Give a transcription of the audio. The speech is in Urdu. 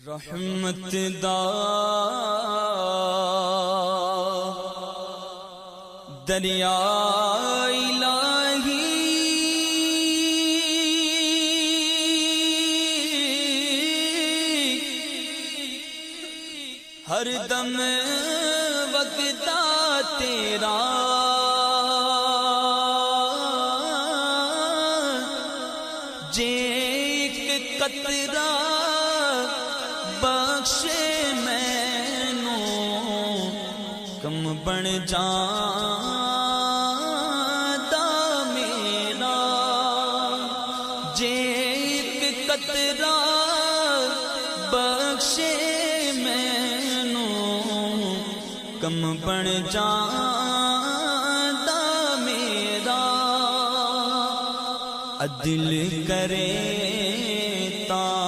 رحمت دا دریا الہی ہر دم وقتا تیرا جے ایک قطرہ بخشے مینوں کم بن جاندا میرا جے ایک قطرہ بخشے مینوں کم بن جاندا میرا عدل کرے تا